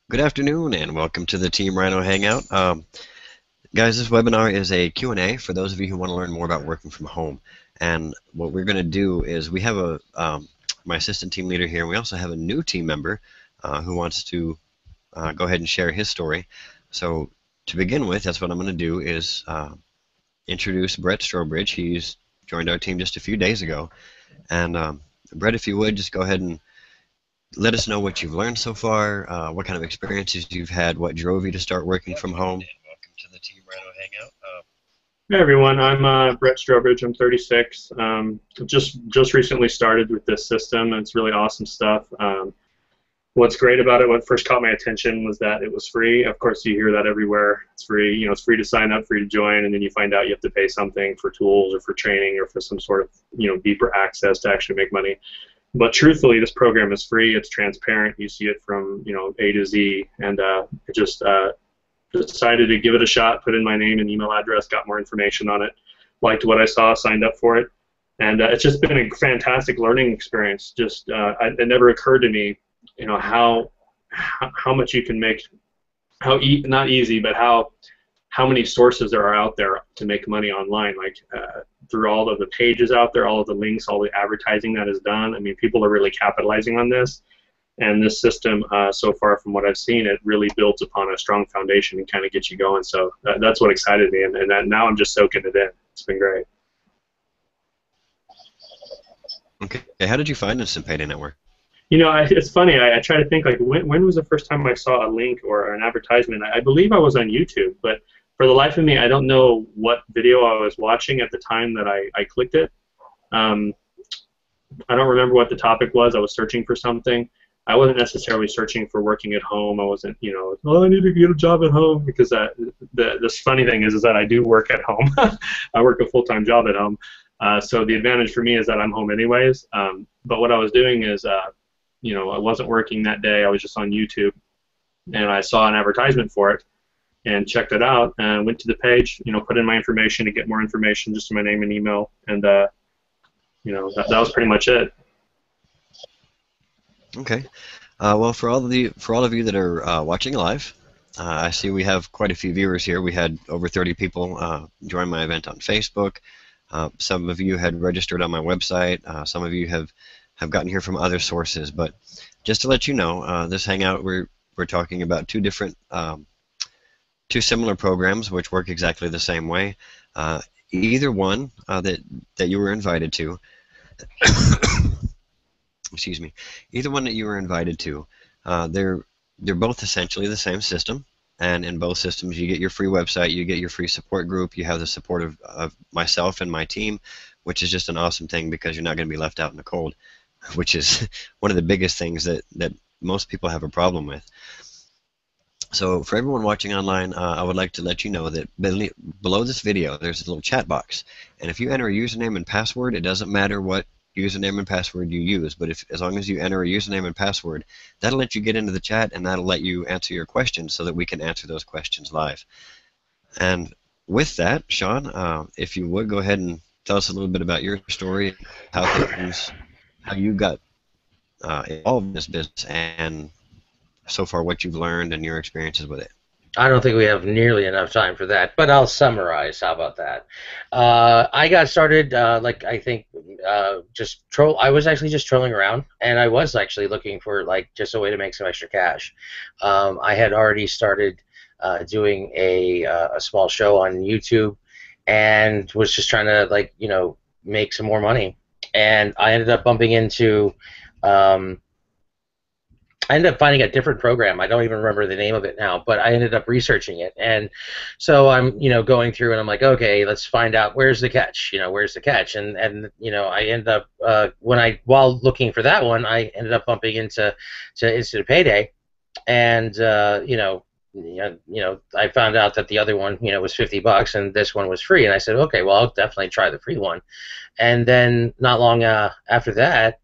Good afternoon and welcome to the TeamRhino Hangout. Guys, this webinar is a Q&A for those of you who want to learn more about working from home. And what we're going to do is we have my assistant team leader here, and we also have a new team member who wants to go ahead and share his story. So to begin with, that's what I'm going to do is introduce Brett Strobridge. He's joined our team just a few days ago. And Brett, if you would, just go ahead and let us know what you've learned so far, what kind of experiences you've had, what drove you to start working from home. And welcome to the TeamRhino Hangout. Hey everyone, I'm Brett Strobridge. I'm 36. Just recently started with this system. It's really awesome stuff. What's great about it, what first caught my attention was that it was free. Of course, you hear that everywhere. It's free. You know, it's free to sign up, free to join, and then you find out you have to pay something for tools or for training or for some sort of deeper access to actually make money. But truthfully, this program is free. It's transparent. You see it from A to Z, and it just decided to give it a shot. Put in my name and email address, got more information on it, liked what I saw, signed up for it, and it's just been a fantastic learning experience. It never occurred to me, how much you can make, not easy, but how many sources there are out there to make money online, like through all of the pages out there, all of the links, all the advertising that is done. I mean, people are really capitalizing on this, and this system, so far from what I've seen, it really builds upon a strong foundation and kind of gets you going. So that's what excited me, and now I'm just soaking it in. It's been great. Okay, how did you find Instant Payday Network? It's funny. I try to think, like, when was the first time I saw a link or an advertisement? I believe I was on YouTube, but for the life of me, I don't know what video I was watching at the time that I clicked it. I don't remember what the topic was. I was searching for something. I wasn't necessarily searching for working at home. I wasn't, oh, I need to get a job at home, because this funny thing is that I do work at home. I work a full-time job at home. So the advantage for me is that I'm home anyways. But what I was doing is, I wasn't working that day. I was just on YouTube, and I saw an advertisement for it and checked it out and went to the page, put in my information to get more information, just my name and email, and that was pretty much it. Okay. Well, for all of you that are watching live, I see we have quite a few viewers here. We had over 30 people join my event on Facebook. Some of you had registered on my website. Some of you have gotten here from other sources. But just to let you know, this hangout we're talking about two similar programs which work exactly the same way. Either one that you were invited to. Excuse me. Either one that you were invited to, they're both essentially the same system, and in both systems you get your free website, you get your free support group, you have the support of myself and my team, which is just an awesome thing because you're not going to be left out in the cold, which is one of the biggest things that most people have a problem with. So for everyone watching online, I would like to let you know that below this video there's a little chat box, and if you enter a username and password, it doesn't matter what username and password you use, but as long as you enter a username and password, that'll let you get into the chat, and that'll let you answer your questions so that we can answer those questions live. And with that, Sean, if you would go ahead and tell us a little bit about your story, how you got involved in this business, and so far what you've learned and your experiences with it. I don't think we have nearly enough time for that, but I'll summarize. How about that? I got started, I was actually just trolling around, and I was actually looking for just a way to make some extra cash. I had already started doing a small show on YouTube, and was just trying to make some more money. And I ended up bumping into. I ended up finding a different program. I don't even remember the name of it now, but I ended up researching it, and so I'm, going through, and I'm like, okay, let's find out where's the catch. Where's the catch? And I ended up while looking for that one, I ended up bumping into Instant Payday, and I found out that the other one, was $50, and this one was free, and I said, okay, well, I'll definitely try the free one. And then not long after that,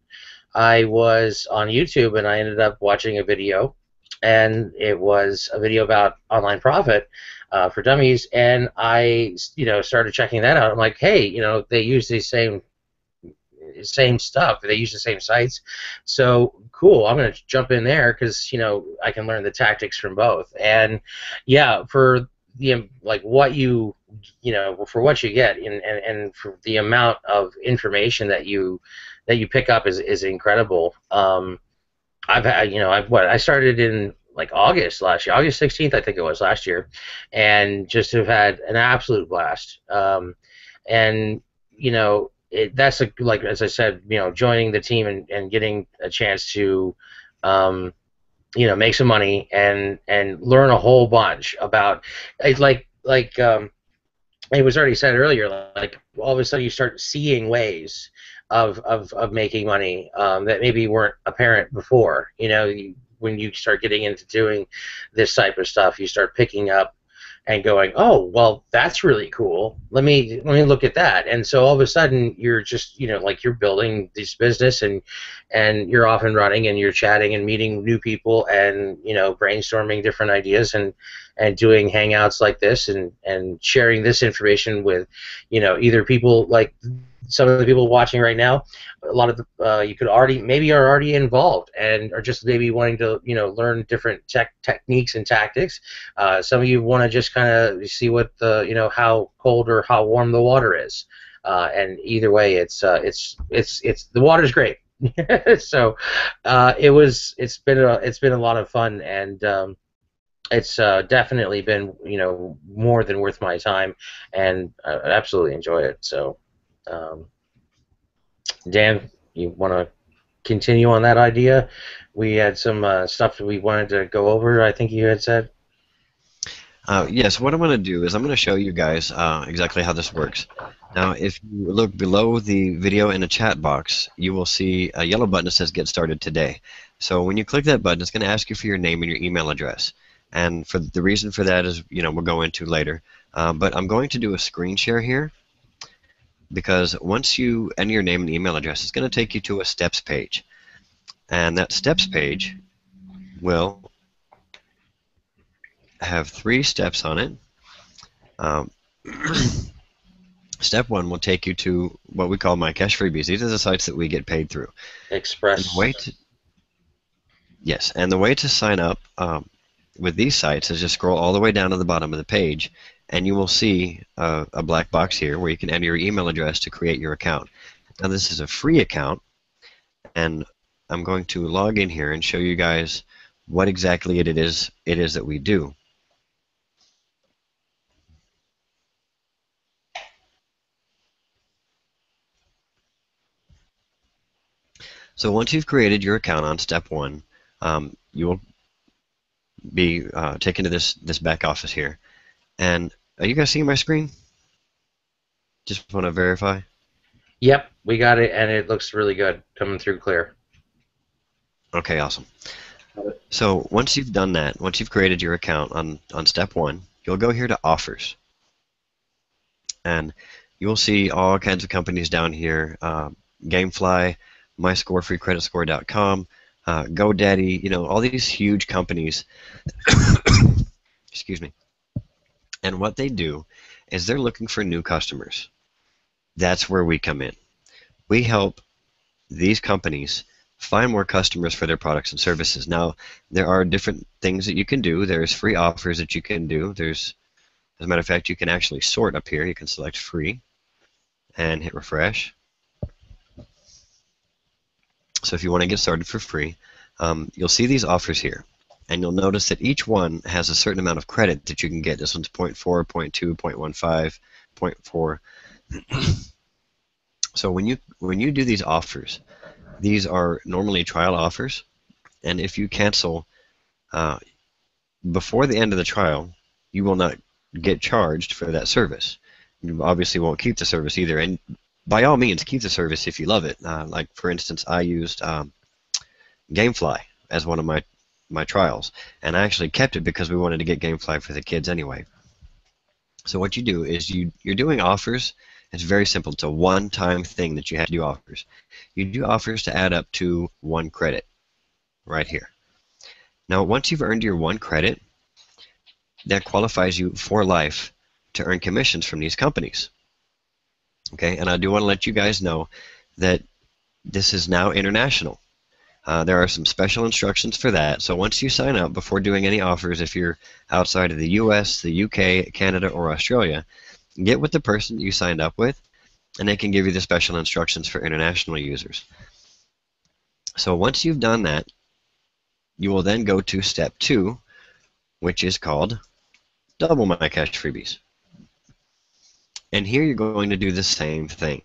I was on YouTube, and I ended up watching a video, and it was a video about online profit for dummies, and I started checking that out. I'm like, hey, they use these same same stuff. They use the same sites. So cool. I'm going to jump in there because I can learn the tactics from both. And yeah, for the like what for what you get and for the amount of information that you pick up is incredible. I've had, I started in like August last year, August 16th, I think it was last year, and just have had an absolute blast. And that's like as I said, joining the team and getting a chance to, make some money and learn a whole bunch about, it was already said earlier, like all of a sudden you start seeing ways of making money that maybe weren't apparent before. When you start getting into doing this type of stuff, you start picking up and going, oh, well, that's really cool. Let me look at that. And so all of a sudden you're just, like you're building this business and you're off and running and you're chatting and meeting new people and, brainstorming different ideas and doing hangouts like this and sharing this information with, either people like some of the people watching right now. A lot of the you could maybe are already involved and are just maybe wanting to learn different techniques and tactics. Some of you want to just kind of see what the how cold or how warm the water is, and either way, it's the water's great. So it's been a lot of fun, and it's definitely been more than worth my time, and I absolutely enjoy it. So. Dan, you want to continue on that idea? We had some stuff that we wanted to go over, I think you had said. Yes, what I'm going to do is I'm going to show you guys exactly how this works. Now, if you look below the video in the chat box, you will see a yellow button that says Get Started Today. So when you click that button, it's going to ask you for your name and your email address. And for the reason for that is, we'll go into later. But I'm going to do a screen share here, because once you enter your name and email address, it's going to take you to a steps page. And that steps page will have 3 steps on it. Step 1 will take you to what we call My Cash Freebies. These are the sites that we get paid through. Express. Yes, and the way to sign up with these sites is just scroll all the way down to the bottom of the page, and you will see a black box here where you can enter your email address to create your account. Now this is a free account, and I'm going to log in here and show you guys what exactly it is that we do. So once you've created your account on step 1, you will be taken to this back office here. And are you guys seeing my screen? Just want to verify. Yep, we got it, and it looks really good, coming through clear. Okay, awesome. So once you've done that, once you've created your account on step 1, you'll go here to Offers. And you'll see all kinds of companies down here, Gamefly, MyScoreFreeCreditScore.com, GoDaddy, all these huge companies. Excuse me. And what they do is they're looking for new customers. That's where we come in. We help these companies find more customers for their products and services. Now, there are different things that you can do. There's free offers that you can do. As a matter of fact, you can actually sort up here. You can select free and hit refresh. So if you want to get started for free, you'll see these offers here. And you'll notice that each one has a certain amount of credit that you can get. This one's 0.4, 0.2, 0.15, 0.4. So when you do these offers, these are normally trial offers, and if you cancel before the end of the trial, you will not get charged for that service. You obviously won't keep the service either, and by all means, keep the service if you love it. Like for instance, I used Gamefly as one of my trials, and I actually kept it because we wanted to get Gamefly for the kids anyway. So what you do is you're doing offers. It's very simple. It's a one-time thing that you have to do offers. You do offers to add up to 1 credit right here. Now, once you've earned your 1 credit, that qualifies you for life to earn commissions from these companies. Okay, and I do want to let you guys know that this is now international. There are some special instructions for that. So once you sign up, before doing any offers, if you're outside of the US, the UK, Canada, or Australia, get with the person you signed up with, and they can give you the special instructions for international users. So once you've done that, you will then go to step 2, which is called double my cash freebies. And here you're going to do the same thing.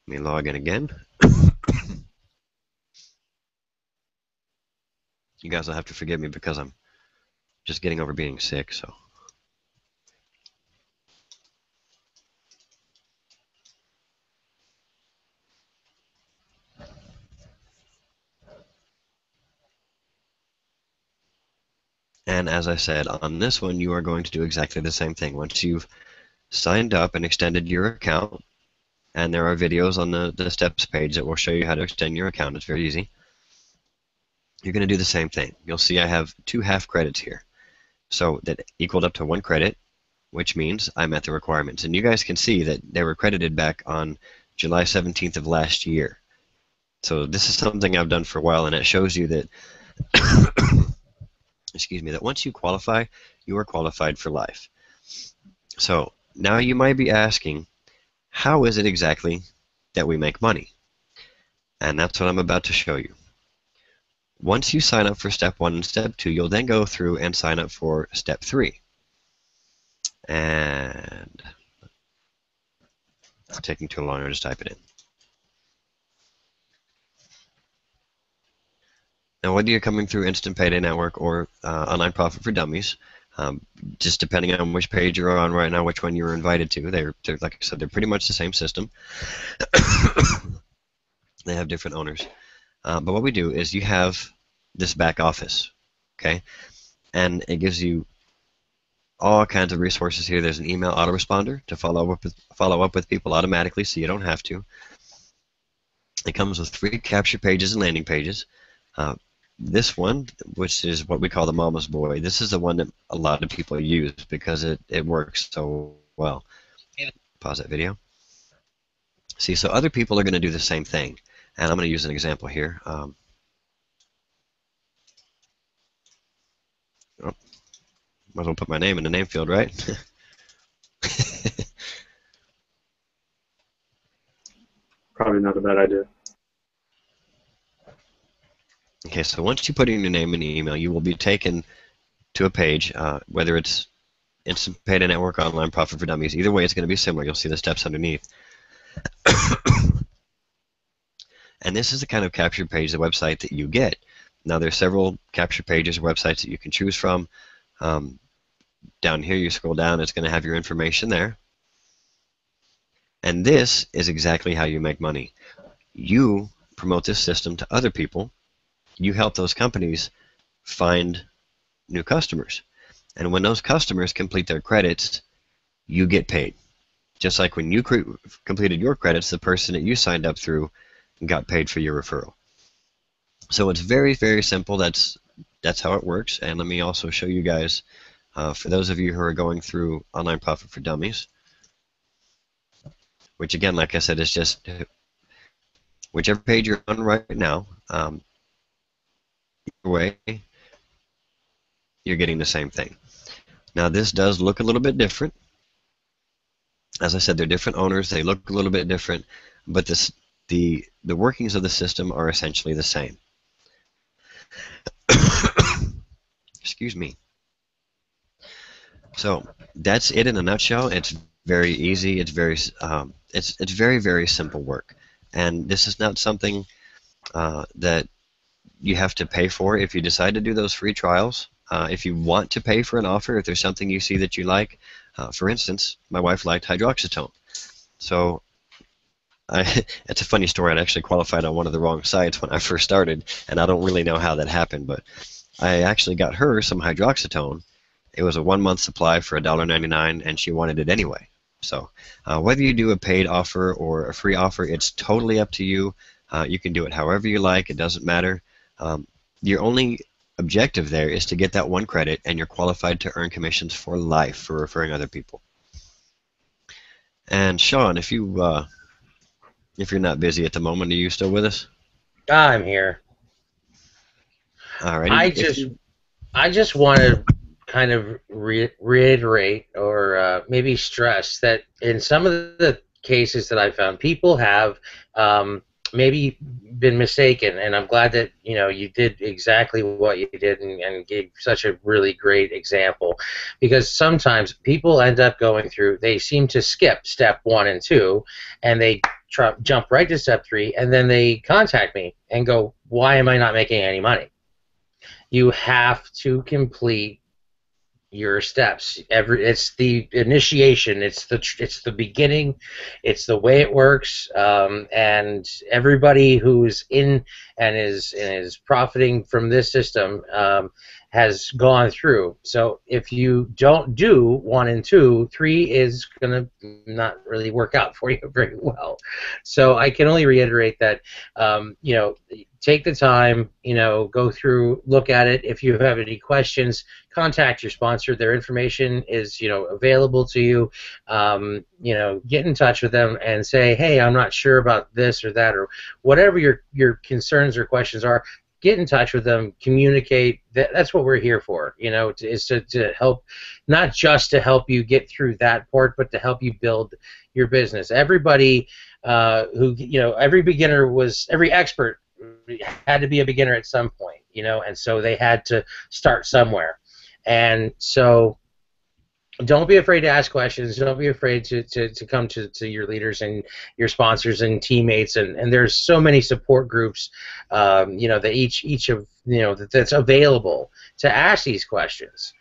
Let me log in again. You guys will have to forgive me because I'm just getting over being sick, so. And as I said, on this one, you are going to do exactly the same thing. Once you've signed up and extended your account, and there are videos on the steps page that will show you how to extend your account. It's very easy. You're going to do the same thing. You'll see I have 2 half credits here. So that equaled up to 1 credit, which means I met the requirements. And you guys can see that they were credited back on July 17th of last year. So this is something I've done for a while, and it shows you that excuse me, that once you qualify, you are qualified for life. So now you might be asking, how is it exactly that we make money? And that's what I'm about to show you. Once you sign up for step 1 and step 2, you'll then go through and sign up for step 3. And it's taking too long, I'll just type it in. Now, whether you're coming through Instant Payday Network or Online Profit for Dummies, just depending on which page you're on right now, which one you're invited to, they're like I said, they're pretty much the same system. They have different owners. But what we do is you have this back office, okay? And it gives you all kinds of resources here. There's an email autoresponder to follow up with people automatically, so you don't have to. It comes with 3 capture pages and landing pages. This one, which is what we call the Mama's Boy, this is the one that a lot of people use because it works so well. Pause that video. See, so other people are going to do the same thing. And I'm going to use an example here. Oh, might as well put my name in the name field, right? Probably not a bad idea. Okay, so once you put in your name and email, you will be taken to a page, whether it's Instant Payday Network, Online Profit for Dummies. Either way, it's going to be similar. You'll see the steps underneath. And this is the kind of capture page, the website that you get. Now, there's several capture pages or websites that you can choose from. Down here, you scroll down, it's going to have your information there. And this is exactly how you make money. You promote this system to other people. You help those companies find new customers. And when those customers complete their credits, you get paid. Just like when you completed your credits, the person that you signed up through got paid for your referral. So it's very, very simple. That's how it works. And let me also show you guys, for those of you who are going through Online Profit for Dummies, which again, like I said, is just whichever page you're on right now, either way, you're getting the same thing. Now this does look a little bit different. As I said, they're different owners. They look a little bit different, but the workings of the system are essentially the same. Excuse me. So that's it in a nutshell. It's very easy. It's very it's very, very simple work, and this is not something that you have to pay for if you decide to do those free trials. If you want to pay for an offer, if there's something you see that you like, for instance, my wife liked hydroxytone, so it's a funny story. I actually qualified on one of the wrong sites when I first started, and I don't really know how that happened, but I actually got her some hydroxytone. It was a 1-month supply for $1.99, and she wanted it anyway. So whether you do a paid offer or a free offer, it's totally up to you. You can do it however you like. It doesn't matter. Your only objective there is to get that 1 credit, and you're qualified to earn commissions for life for referring other people. And Sean, if you If you're not busy at the moment, are you still with us? I'm here. Alrighty. I just want to kind of reiterate or maybe stress that in some of the cases that I found, people have maybe been mistaken, and I'm glad that you did exactly what you did and gave such a really great example, because sometimes people end up going through, they seem to skip step 1 and 2, and they jump right to step 3, and then they contact me and go, "Why am I not making any money?" You have to complete your steps. It's the initiation, it's the beginning, it's the way it works, and everybody who's in and is profiting from this system has gone through. So if you don't do 1 and 2, 3 is gonna not really work out for you very well. So I can only reiterate that, take the time, go through, look at it. If you have any questions, contact your sponsor. Their information is, available to you. Get in touch with them and say, "Hey, I'm not sure about this or that," or whatever your concerns or questions are. Get in touch with them, communicate. That's what we're here for, is to help, not just to help you get through that part, but to help you build your business. Everybody every expert had to be a beginner at some point, and so they had to start somewhere. And so don't be afraid to ask questions. Don't be afraid to come to your leaders and your sponsors and teammates. And there's so many support groups, that each of, that's available to ask these questions.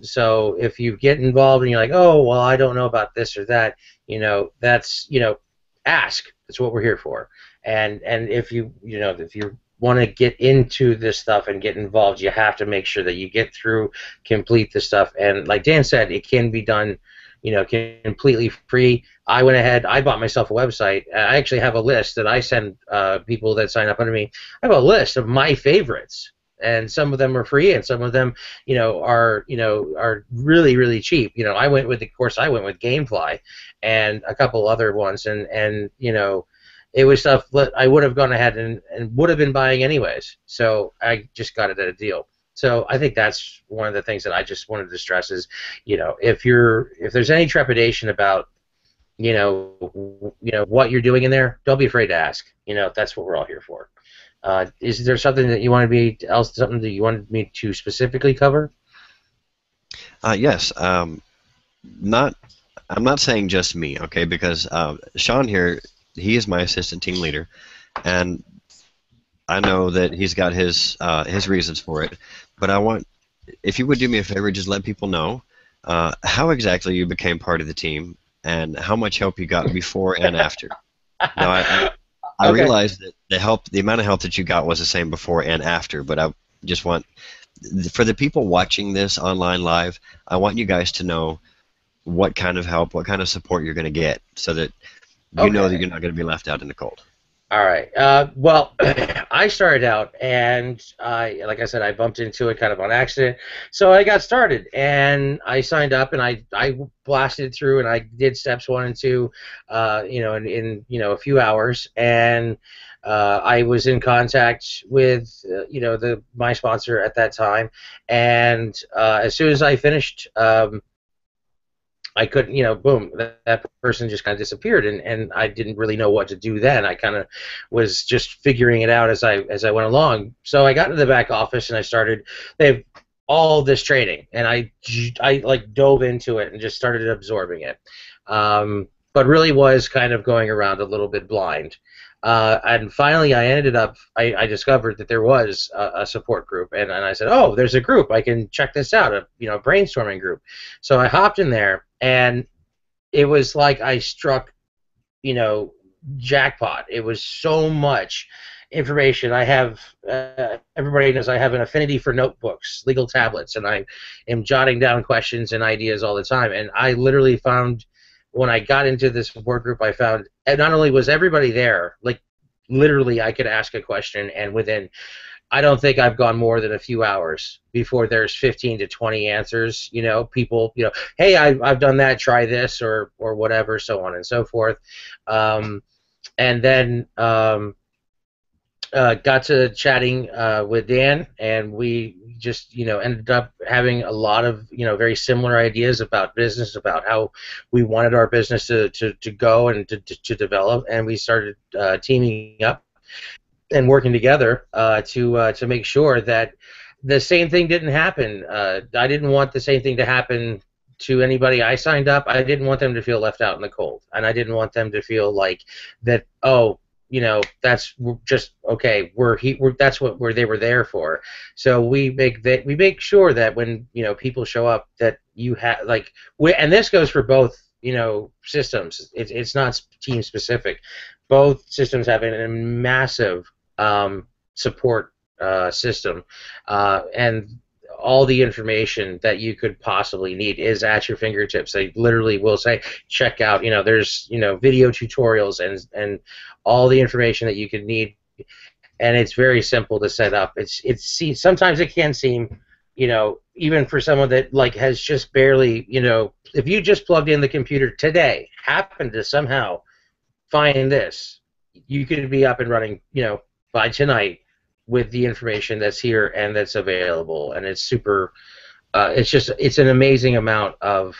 So if you get involved and you're like, "Oh, well, I don't know about this or that," that's, ask. That's what we're here for. And if you want to get into this stuff and get involved, you have to make sure that you get through, complete the stuff. And like Dan said, it can be done, completely free. I went ahead, I bought myself a website. I actually have a list that I send people that sign up under me. I have a list of my favorites, and some of them are free, and some of them, are really, really cheap. I went with GameFly and a couple other ones, and it was stuff that I would have gone ahead and would have been buying anyways. So I just got it at a deal. So I think that's one of the things that I just wanted to stress is, if there's any trepidation about, what you're doing in there, don't be afraid to ask. That's what we're all here for. Is there something that you wanted me to specifically cover? Yes. I'm not saying just me, okay? Because Sean here, he is my assistant team leader, and I know that he's got his reasons for it. But I want, if you would do me a favor, just let people know how exactly you became part of the team and how much help you got before and after. Now, I Okay. realized that the amount of help that you got was the same before and after, but I just want, for the people watching this online live, I want you guys to know what kind of help, what kind of support you're going to get, so that you know that Okay. you're not going to be left out in the cold. All right. Well, I started out, and like I said, I bumped into it kind of on accident. So I got started, and I signed up, and I blasted through, and I did steps 1 and 2, in a few hours, and I was in contact with my sponsor at that time, and as soon as I finished. I couldn't, boom, that person just kind of disappeared, and I didn't really know what to do then. I kind of was just figuring it out as I went along. So I got to the back office and I started. They have all this training, and I like dove into it and just started absorbing it. But really was kind of going around a little bit blind. And finally, I discovered that there was a support group, and I said, "Oh, there's a group. I can check this out, a brainstorming group." So I hopped in there, and it was like I struck, jackpot. It was so much information. I have, everybody knows I have an affinity for notebooks, legal tablets, and I am jotting down questions and ideas all the time. And I literally found, when I got into this support group, I found, and not only was everybody there, like literally I could ask a question, and within, I don't think I've gone more than a few hours before there's 15 to 20 answers. People, "Hey, I've done that. Try this," or whatever, so on and so forth. and then got to chatting with Dan, and we just ended up having a lot of very similar ideas about business, about how we wanted our business to go and to develop, and we started teaming up and working together to make sure that the same thing didn't happen. I didn't want the same thing to happen to anybody I signed up. I didn't want them to feel left out in the cold, and I didn't want them to feel like that. Oh, that's just okay. That's what they were there for. So we make sure that when people show up, that you have and this goes for both systems. It's not team specific. Both systems have a massive support system, and all the information that you could possibly need is at your fingertips. They literally will say, check out, there's video tutorials and all the information that you could need, and it's very simple to set up. Sometimes it can seem, even for someone that has just barely, if you just plugged in the computer today, happened to somehow find this, you could be up and running, by tonight with the information that's here and that's available, and it's super. It's an amazing amount of.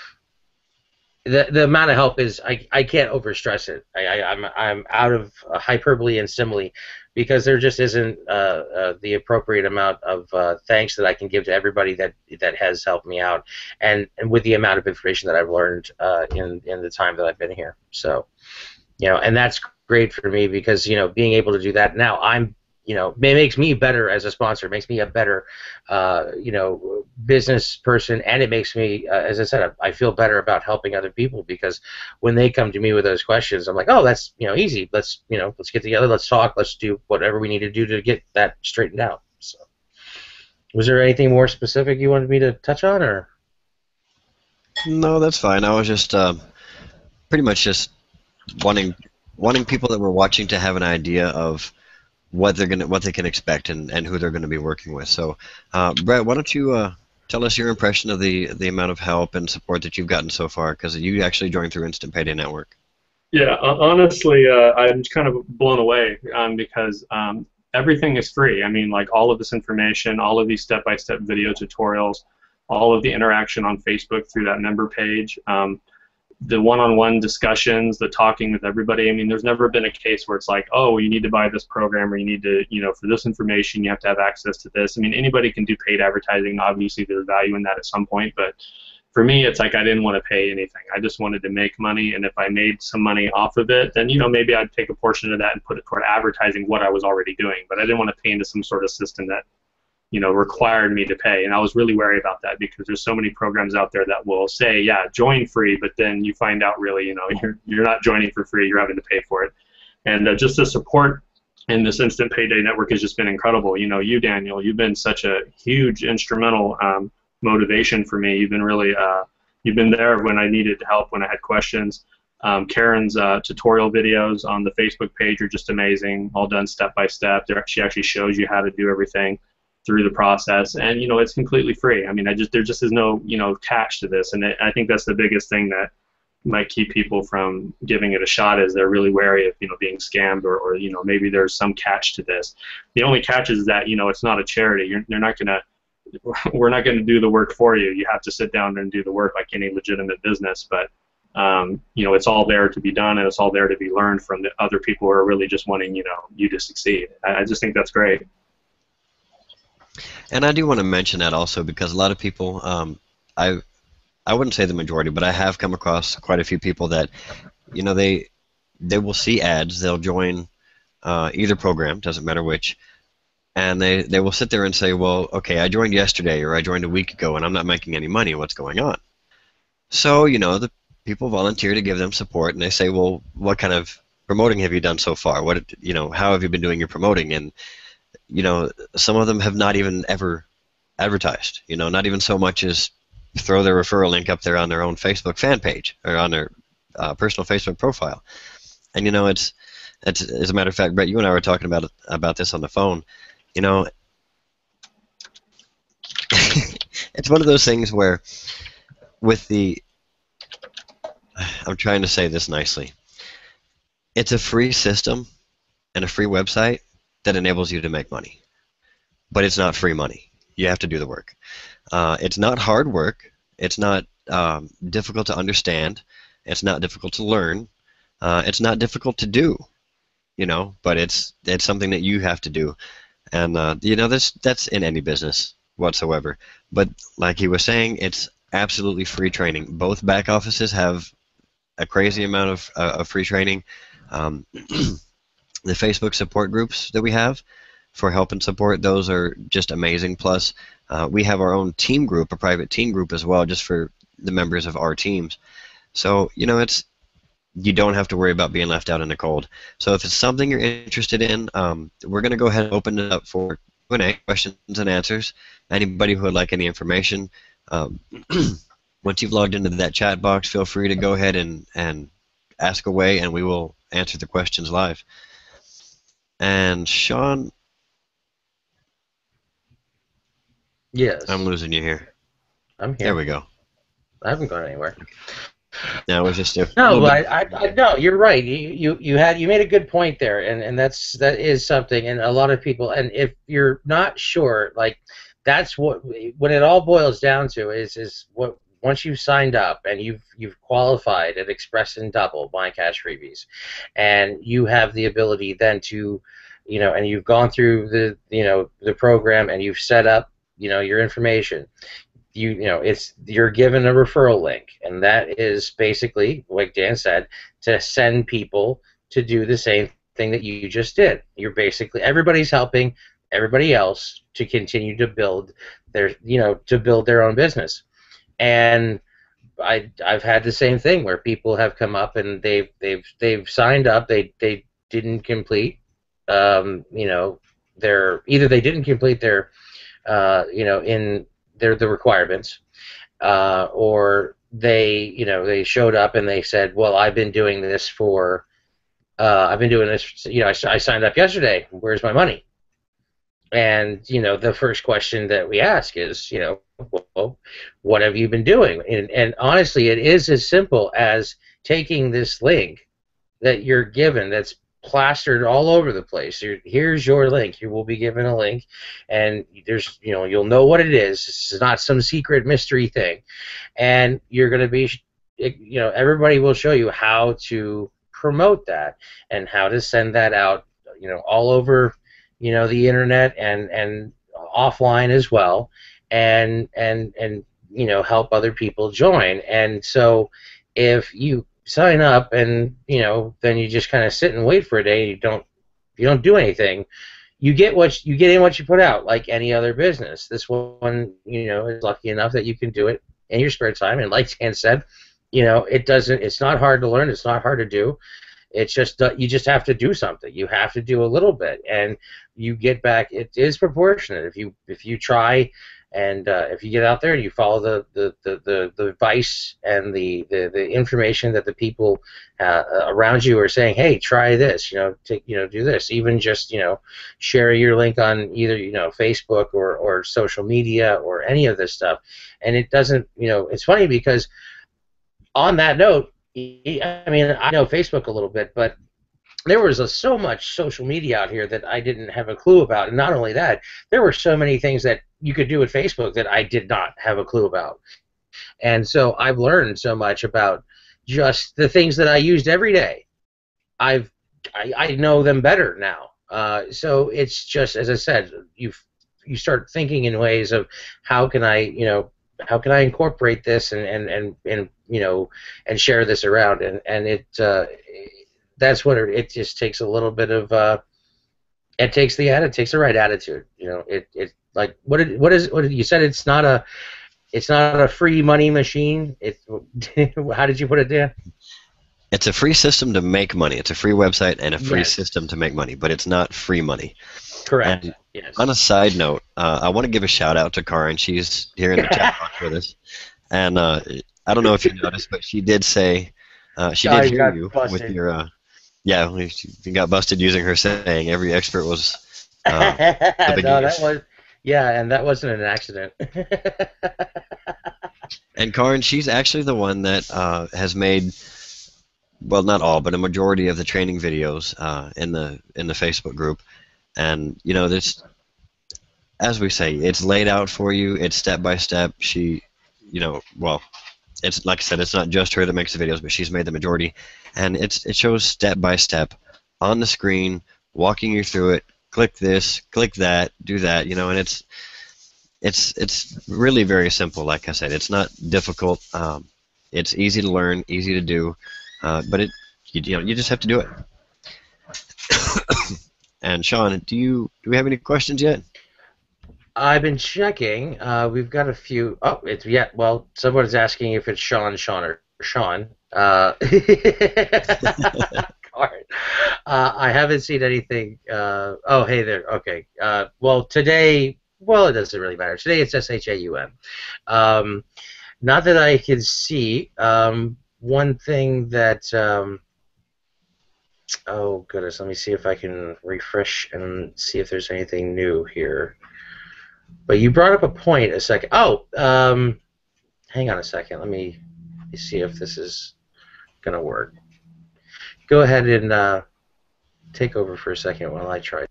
The amount of help is I can't overstress it. I'm out of hyperbole and simile, because there just isn't the appropriate amount of thanks that I can give to everybody that has helped me out, and with the amount of information that I've learned in the time that I've been here. So, and that's great for me, because being able to do that now, it makes me better as a sponsor. It makes me a better business person, and it makes me, as I said, I feel better about helping other people, because when they come to me with those questions, I'm like, oh, that's easy. Let's get together, let's talk, let's do whatever we need to do to get that straightened out. So, was there anything more specific you wanted me to touch on, or? No, that's fine. I was just pretty much just wanting people that were watching to have an idea of what they can expect and who they're going to be working with. So, Brett, why don't you tell us your impression of the amount of help and support that you've gotten so far, because you actually joined through Instant Payday Network. Yeah, honestly, I'm kind of blown away because everything is free. I mean, all of this information, all of these step-by-step video tutorials, all of the interaction on Facebook through that member page, the one-on-one discussions, the talking with everybody. I mean, there's never been a case where it's like, oh, you need to buy this program, or you need to, for this information, you have to have access to this. I mean, anybody can do paid advertising. Obviously, there's value in that at some point, but for me, it's like I didn't want to pay anything. I just wanted to make money, and if I made some money off of it, then, maybe I'd take a portion of that and put it toward advertising what I was already doing. But I didn't want to pay into some sort of system that required me to pay, and I was really wary about that, because there's so many programs out there that will say, yeah, join free, but then you find out really, you're not joining for free, you're having to pay for it. And just the support in this Instant Payday Network has just been incredible. You, Daniel, you've been such a huge instrumental motivation for me. You've been really, you've been there when I needed help, when I had questions. Karen's tutorial videos on the Facebook page are just amazing, all done step by step. She actually shows you how to do everything through the process, and it's completely free. I mean, there just is no catch to this, and I think that's the biggest thing that might keep people from giving it a shot, is they're really wary of being scammed, or maybe there's some catch to this. The only catch is that it's not a charity. We're not gonna do the work for you. You have to sit down and do the work like any legitimate business, but it's all there to be done, and it's all there to be learned from the other people who are really just wanting you to succeed. I just think that's great. And I do want to mention that also, because a lot of people, I wouldn't say the majority, but I have come across quite a few people that, they will see ads, they'll join either program, doesn't matter which, and they will sit there and say, well, okay, I joined yesterday, or I joined a week ago, and I'm not making any money. What's going on? So, the people volunteer to give them support, and they say, well, what kind of promoting have you done so far? How have you been doing your promoting? And some of them have not even ever advertised, not even so much as throw their referral link up there on their own Facebook fan page, or on their personal Facebook profile. And it's as a matter of fact, Brett, you and I were talking about this on the phone. It's one of those things where, I'm trying to say this nicely. It's a free system and a free website that enables you to make money. But it's not free money. You have to do the work. It's not hard work. It's not difficult to understand. It's not difficult to learn. It's not difficult to do, but it's something that you have to do. And that's in any business whatsoever. But like he was saying, it's absolutely free training. Both back offices have a crazy amount of free training. The Facebook support groups that we have for help and support, those are just amazing. Plus, we have our own team group, a private team group as well, just for the members of our teams. So, you don't have to worry about being left out in the cold. So if it's something you're interested in, we're going to go ahead and open it up for Q&A, questions and answers. Anybody who would like any information, once you've logged into that chat box, feel free to go ahead and ask away, and we will answer the questions live. And Sean, Yes. I'm losing you here. I'm here. There we go. I haven't gone anywhere. No, it was just no, but I no, you're right. You made a good point there, and that is something. And a lot of people, and if you're not sure, like that's what it all boils down to is what once you've signed up and you've qualified at Express and Double buying cash freebies, and you have the ability then to, and you've gone through the program and you've set up your information. You're given a referral link, and that is basically, like Dan said, to send people to do the same thing that you just did. You're basically, everybody's helping everybody else to continue to build their own business. And I've had the same thing where people have come up and they've signed up, they didn't complete either they didn't complete their the requirements, or they showed up and they said, well, I've been doing this, I signed up yesterday, where's my money? And the first question that we ask is, well, what have you been doing? And honestly, it is as simple as taking this link that you're given, that's plastered all over the place. Here's your link. You will be given a link, and there's you'll know what it is. It's not some secret mystery thing, and you're going to be everybody will show you how to promote that and how to send that out all over the internet and offline as well, and help other people join. And so if you sign up and then you just kind of sit and wait for a day, you don't do anything, you get in what you put out, like any other business. This one is lucky enough that you can do it in your spare time, and like Dan said, it's not hard to learn, it's not hard to do. It's just you just have to do something. You have to do a little bit, and you get back. It is proportionate. If you try, and if you get out there and you follow the advice and the information that the people around you are saying, hey, try this. Do this. Even just share your link on either Facebook or social media or any of this stuff. And it doesn't. It's funny because on that note, I mean, I know Facebook a little bit, but there was so much social media out here that I didn't have a clue about. And not only that, there were so many things that you could do with Facebook that I did not have a clue about. And so I've learned so much about just the things that I used every day. I know them better now. So it's just, as I said, you start thinking in ways of how can I incorporate this and share this around, and that's what it just takes a little bit of it takes the right attitude. It like what did you said, it's not a free money machine. How did you put it, Dan? It's a free system to make money. It's a free website and a free Yes. system to make money, but it's not free money. Correct. And yes. on a side note, I want to give a shout out to Karin. She's here in the chat box with us, and I don't know if you noticed, but she did say she did hear you busted. with your you got busted using her saying every expert was. No, and that wasn't an accident. And Karin, she's actually the one that has made well, not all, but a majority of the training videos in the Facebook group, and you know, this, as we say, it's laid out for you. It's step by step. She, you know, well, it's like I said, it's not just her that makes the videos, but she's made the majority, and it shows step by step on the screen, walking you through it. Click this, click that, do that, you know, and it's really very simple. Like I said, it's not difficult. It's easy to learn, easy to do, but you know, you just have to do it. And Sean, do we have any questions yet? I've been checking. We've got a few. Oh, it's yeah. Well, someone is asking if it's Sean, or Sean. Card. I haven't seen anything. Oh, hey there. Okay. Well, today. Well, it doesn't really matter. Today it's SHAUM. Not that I can see. One thing that. Oh goodness. Let me see if I can refresh and see if there's anything new here. But you brought up a point a second. Oh, hang on a second. Let me see if this is going to work. Go ahead and take over for a second while I try.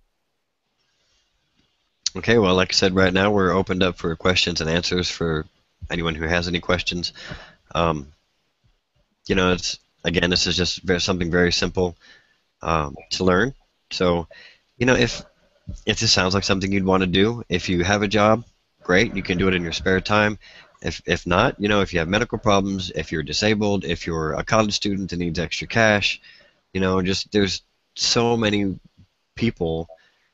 Okay, well, like I said, right now we're opened up for questions and answers for anyone who has any questions. You know, again, this is just something very simple to learn. So, you know, if this sounds like something you'd want to do, if you have a job, great, you can do it in your spare time. If not, you know, if you have medical problems, if you're disabled, if you're a college student that needs extra cash, you know, just there's so many people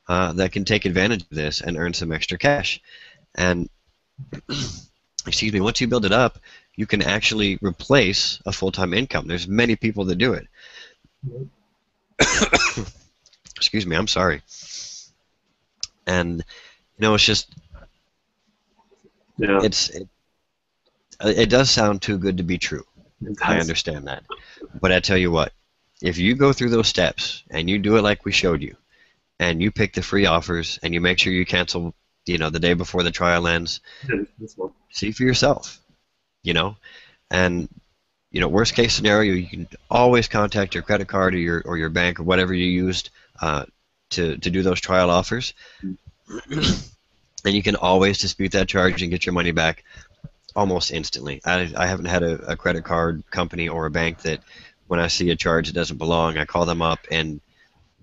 that can take advantage of this and earn some extra cash. And excuse me, once you build it up, you can actually replace a full-time income. There's many people that do it. Excuse me, I'm sorry. And you know, it's just, Yeah. It does sound too good to be true. I understand that, but I tell you what, if you go through those steps and you do it like we showed you, and you pick the free offers and you make sure you cancel, you know, the day before the trial ends, see for yourself, you know, and you know, worst case scenario, you can always contact your credit card or your bank or whatever you used to do those trial offers, and you can always dispute that charge and get your money back almost instantly. I haven't had a credit card company or a bank that when I see a charge that doesn't belong, I call them up and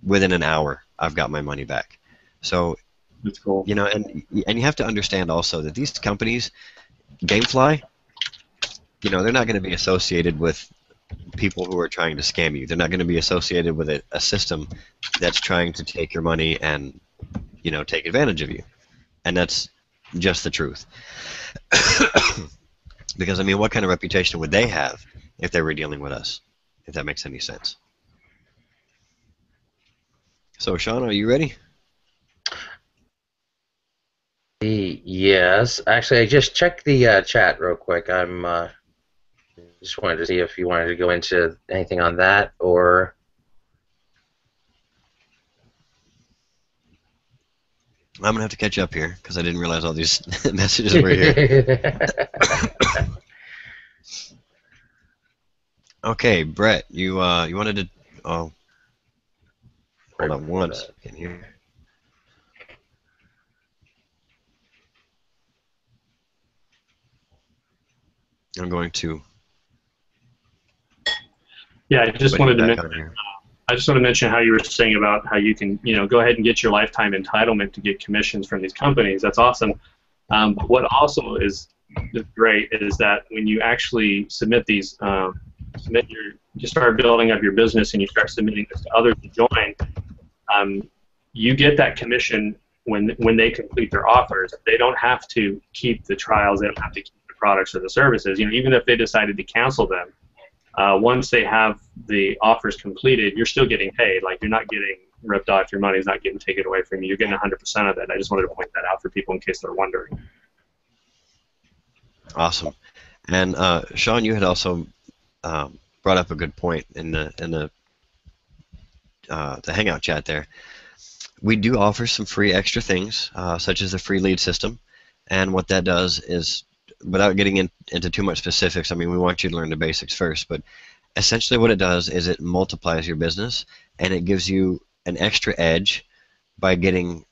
within an hour I've got my money back. So that's cool. You know, and you have to understand also that these companies, GameFly, you know, they're not going to be associated with people who are trying to scam you. They're not going to be associated with a system that's trying to take your money and, you know, take advantage of you. And that's just the truth. Because, I mean, what kind of reputation would they have if they were dealing with us, if that makes any sense? So, Sean, are you ready? Yes. Actually, I just checked the chat real quick. I'm just wanted to see if you wanted to go into anything on that or... I'm going to have to catch up here because I didn't realize all these messages were here. Okay, Brett, you wanted to... Oh, hold on one second here. I'm going to... Yeah, I just wanted to mention... I just want to mention how you were saying about how you can, you know, go ahead and get your lifetime entitlement to get commissions from these companies. That's awesome. But what also is great is that when you actually submit these, you start building up your business and you start submitting this to others to join, you get that commission when they complete their offers. They don't have to keep the trials. They don't have to keep the products or the services. You know, even if they decided to cancel them, once they have the offers completed, you're still getting paid. Like, you're not getting ripped off. Your money's not getting taken away from you. You're getting 100% of it. I just wanted to point that out for people in case they're wondering. Awesome. And Sean, you had also brought up a good point in the Hangout chat there. We do offer some free extra things, such as the free lead system, and what that does is, without getting into too much specifics, I mean, we want you to learn the basics first, but essentially what it does is it multiplies your business, and it gives you an extra edge by getting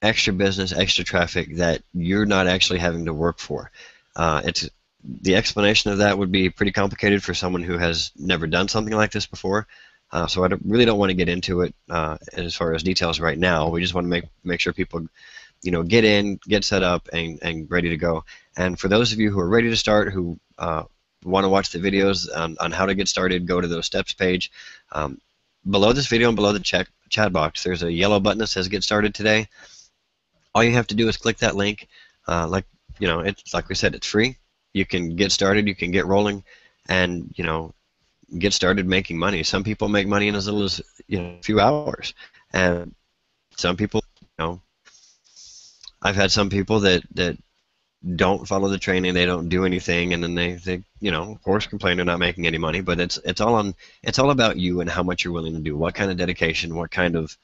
extra business, extra traffic that you're not actually having to work for. It's the explanation of that would be pretty complicated for someone who has never done something like this before. So I really don't want to get into it as far as details right now. We just want to make sure people, get in, get set up, and ready to go. And for those of you who are ready to start, who want to watch the videos on how to get started, go to the steps page. Below this video and below the chat box, there's a yellow button that says Get Started Today. All you have to do is click that link. It's like we said, it's free. You can get started, you can get rolling, and get started making money. Some people make money in as little as a few hours, and some people, I've had some people that don't follow the training, they don't do anything, and then they of course complain they're not making any money. But it's all about you and how much you're willing to do, what kind of dedication, what kind of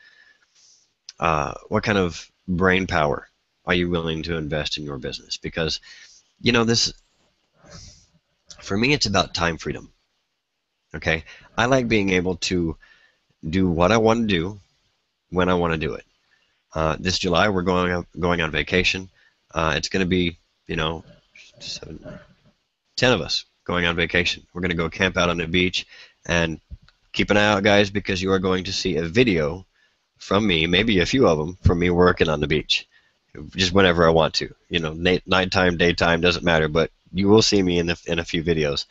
brain power are you willing to invest in your business? Because this, for me, it's about time freedom. Okay, I like being able to do what I want to do when I want to do it. This July we're going on vacation. It's going to be 10 of us going on vacation. We're going to go camp out on the beach, and keep an eye out, guys, because you are going to see a video from me, maybe a few of them, from me working on the beach, just whenever I want to. Nighttime, daytime, doesn't matter, but you will see me in a few videos.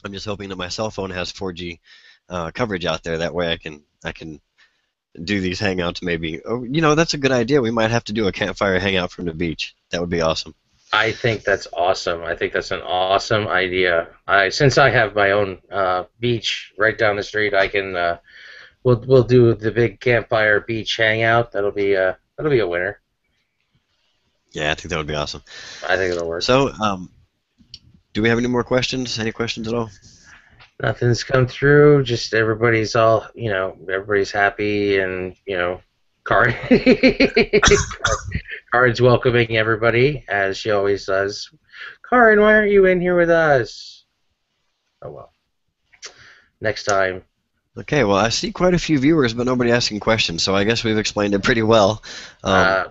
I'm just hoping that my cell phone has 4G coverage out there. That way I can do these hangouts maybe. Oh, that's a good idea. We might have to do a campfire hangout from the beach. That would be awesome. I think that's awesome. I think that's an awesome idea. Since I have my own beach right down the street, I can we'll do the big campfire beach hangout. That'll be a winner. Yeah, I think that would be awesome. I think it'll work. So, do we have any more questions? Any questions at all? Nothing's come through. Just everybody's everybody's happy, and Karin's welcoming everybody as she always does. Karin, why aren't you in here with us? Oh well. Next time. Okay, well, I see quite a few viewers, but nobody asking questions, so I guess we've explained it pretty well. Yeah.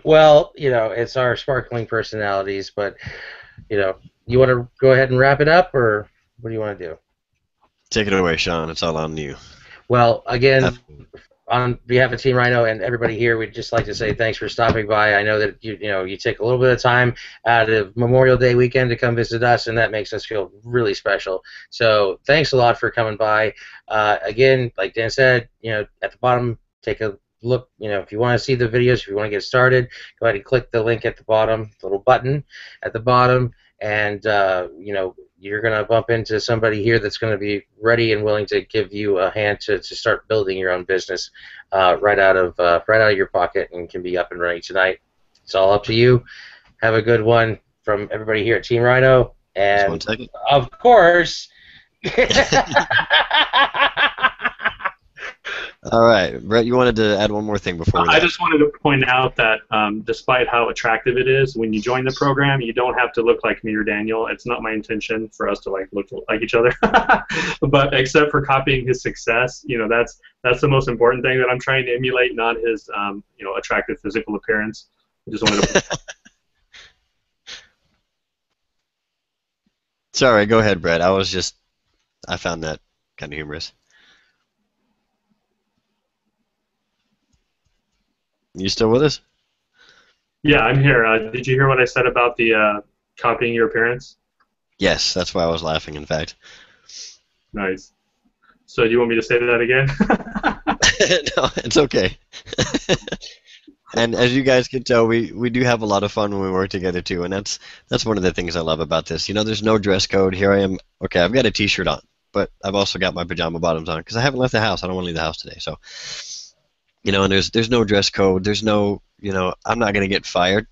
Well, it's our sparkling personalities, but, you want to go ahead and wrap it up, or what do you want to do? Take it away, Sean. It's all on you. Well, again, on behalf of TeamRhino and everybody here, we'd just like to say thanks for stopping by. I know that you take a little bit of time out of Memorial Day weekend to come visit us, and that makes us feel really special. So thanks a lot for coming by. Again, like Dan said, at the bottom, take a look. If you want to see the videos, if you want to get started, go ahead and click the link at the bottom, the little button at the bottom, and you're going to bump into somebody here that's going to be ready and willing to give you a hand to start building your own business right out of your pocket, and can be up and running tonight. It's all up to you. Have a good one from everybody here at TeamRhino, and 1 second. Of course. All right, Brett, you wanted to add one more thing before we I just wanted to point out that despite how attractive it is, when you join the program, you don't have to look like me or Daniel. It's not my intention for us to look like each other. But except for copying his success, that's the most important thing that I'm trying to emulate, not his attractive physical appearance. I just wanted to. Sorry, go ahead, Brett. I found that kind of humorous. You still with us? Yeah, I'm here. Did you hear what I said about the copying your appearance? Yes, that's why I was laughing, in fact. Nice. So do you want me to say that again? No, it's okay. And as you guys can tell, we do have a lot of fun when we work together too, and that's one of the things I love about this. There's no dress code. Here I am. Okay, I've got a T-shirt on, but I've also got my pajama bottoms on because I haven't left the house. I don't want to leave the house today, so. And there's no dress code. There's no, I'm not going to get fired.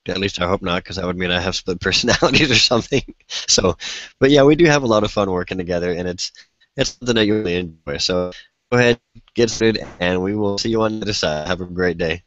At least I hope not, because that would mean I have split personalities or something. So, but yeah, we do have a lot of fun working together, and it's something that you really enjoy. So go ahead, get started, and we will see you on the other side. Have a great day.